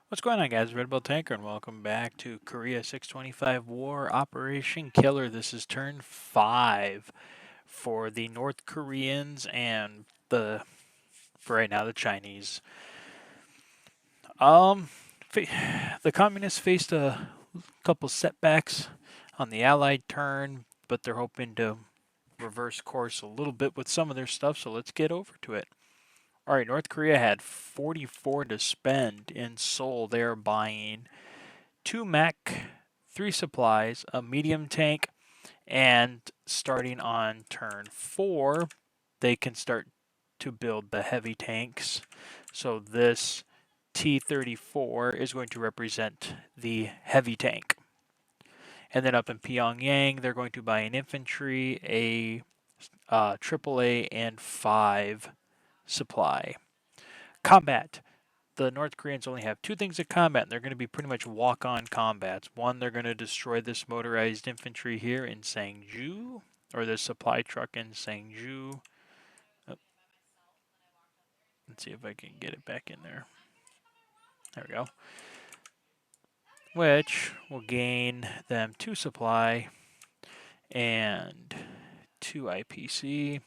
What's going on, guys? Red Bull Tanker, and welcome back to Korea 625 War Operation Killer. This is turn 5 for the North Koreans and for right now, the Chinese. Um, the Communists faced a couple setbacks on the Allied turn, but they're hoping to reverse course a little bit with some of their stuff, so let's get over to it. All right, North Korea had 44 to spend in Seoul. They're buying 2 mech, 3 supplies, a medium tank, and starting on turn 4, they can start to build the heavy tanks. So this T-34 is going to represent the heavy tank. And then up in Pyongyang, they're going to buy an infantry, a AAA, and 5 supply. Combat. The North Koreans only have 2 things of combat, and they're going to be pretty much walk-on combats. One, they're going to destroy this motorized infantry here in Sangju, or this supply truck in Sangju. Oh, let's see if I can get it back in there. There we go. Which will gain them 2 supply and 2 IPC.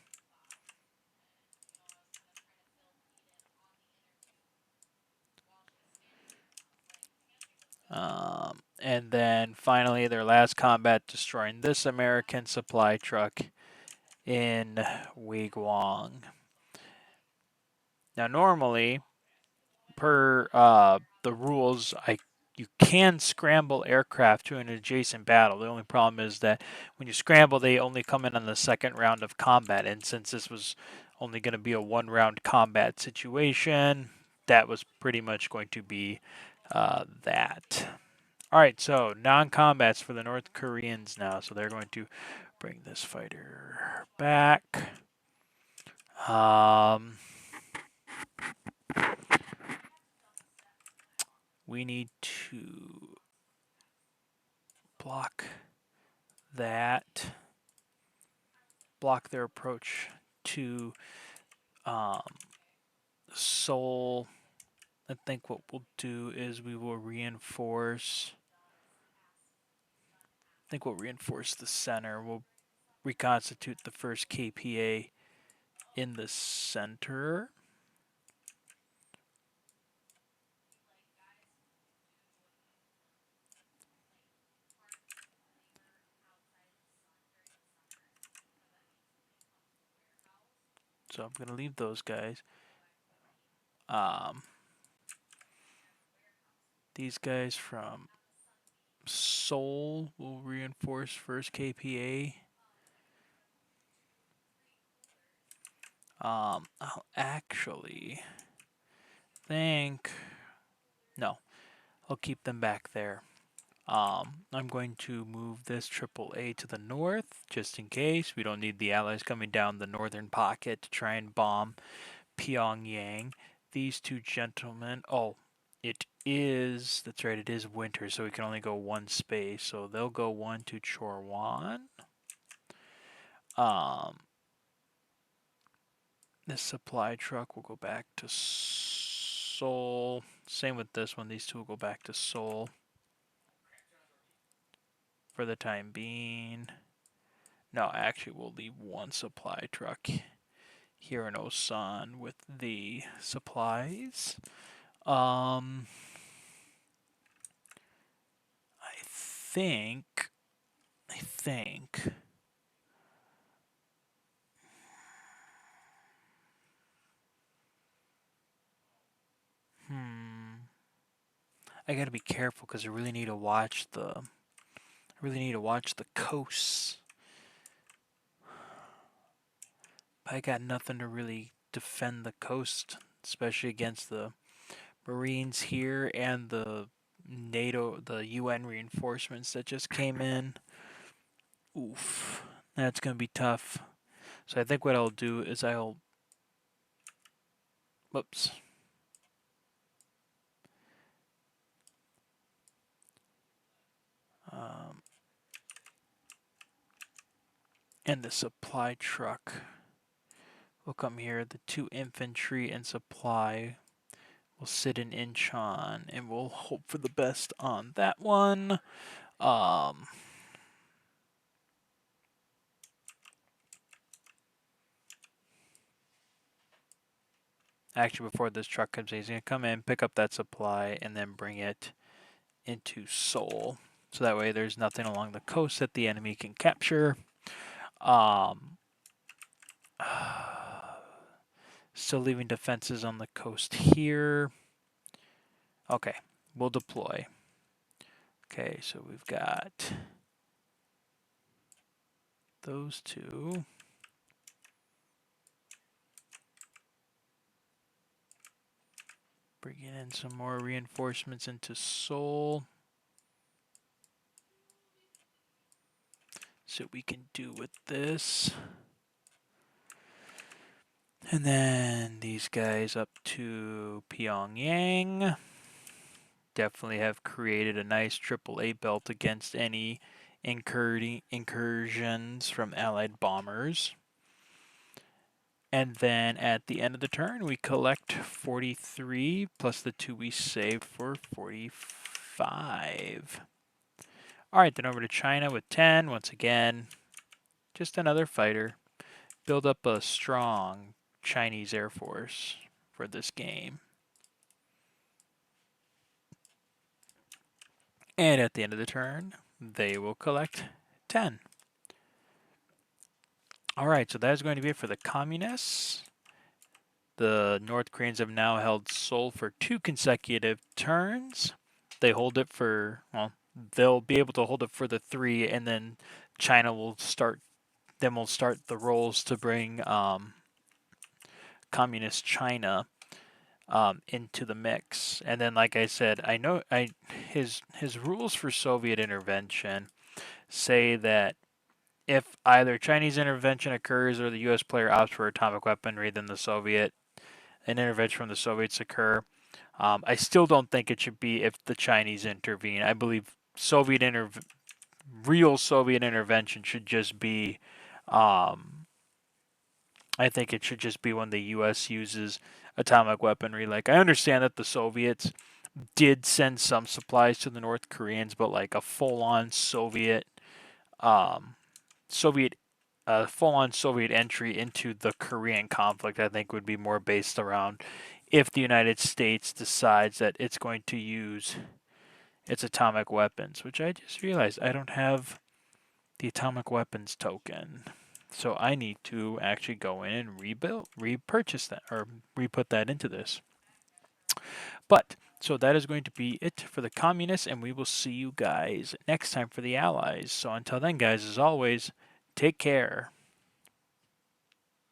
And then finally, their last combat destroying this American supply truck in Weiguang. Now, normally, per the rules, you can scramble aircraft to an adjacent battle. The only problem is that when you scramble, they only come in on the second round of combat. And since this was only going to be a one-round combat situation, that was pretty much going to be that. All right, so non-combats for the North Koreans now. So they're going to bring this fighter back. We need to block that, block their approach to um, Seoul. I think what we'll do is we will reinforce. I think we'll reinforce the center. We'll reconstitute the first KPA in the center. So I'm going to leave those guys. These guys from Seoul will reinforce first KPA. I'll actually think, no, I'll keep them back there. I'm going to move this AAA to the north, just in case. We don't need the Allies coming down the northern pocket to try and bomb Pyongyang. These 2 gentlemen, oh, it is, that's right, it is winter, so we can only go 1 space. So they'll go 1 to Chorwan. This supply truck will go back to Seoul. Same with this one, these 2 will go back to Seoul for the time being. No, actually, we'll leave 1 supply truck here in Osan with the supplies. I think. I gotta be careful because I really need to watch the. I really need to watch the coasts. I got nothing to really defend the coast, especially against the Marines here and the NATO, the UN reinforcements that just came in. Oof, that's gonna be tough. So I think what I'll do is whoops. And the supply truck will come here. The 2 infantry and supply We'll sit an Incheon, and we'll hope for the best on that one. Actually, before this truck comes in, he's going to come in, pick up that supply, and then bring it into Seoul. So that way there's nothing along the coast that the enemy can capture. Still leaving defenses on the coast here. Okay, we'll deploy. Okay, so we've got those two. Bringing in some more reinforcements into Seoul. See what we can do with this. And then these guys up to Pyongyang. Definitely have created a nice AAA belt against any incursions from Allied bombers. And then at the end of the turn, we collect 43 plus the 2 we saved for 45. All right, then over to China with 10. Once again, just another fighter. Build up a strong Chinese Air Force for this game. And at the end of the turn, they will collect 10. All right, so that is going to be it for the communists. The North Koreans have now held Seoul for 2 consecutive turns. They hold it for, well, they'll be able to hold it for the 3, and then China will start. Then we'll start the rolls to bring communist China into the mix. And then, like I said, I know his rules for Soviet intervention say that if either Chinese intervention occurs or the U.S. player opts for atomic weaponry, then an intervention from the Soviets occur. I still don't think it should be if the Chinese intervene. I believe real Soviet intervention should just be. I think it should just be when the U.S. uses atomic weaponry. Like, I understand that the Soviets did send some supplies to the North Koreans, but like a full-on Soviet full-on Soviet entry into the Korean conflict, I think, would be more based around if the United States decides that it's going to use its atomic weapons, which I just realized I don't have the atomic weapons token. So I need to actually go in and repurchase that, or re-put that into this. But, so that is going to be it for the communists, and we will see you guys next time for the allies. So until then, guys, as always, take care.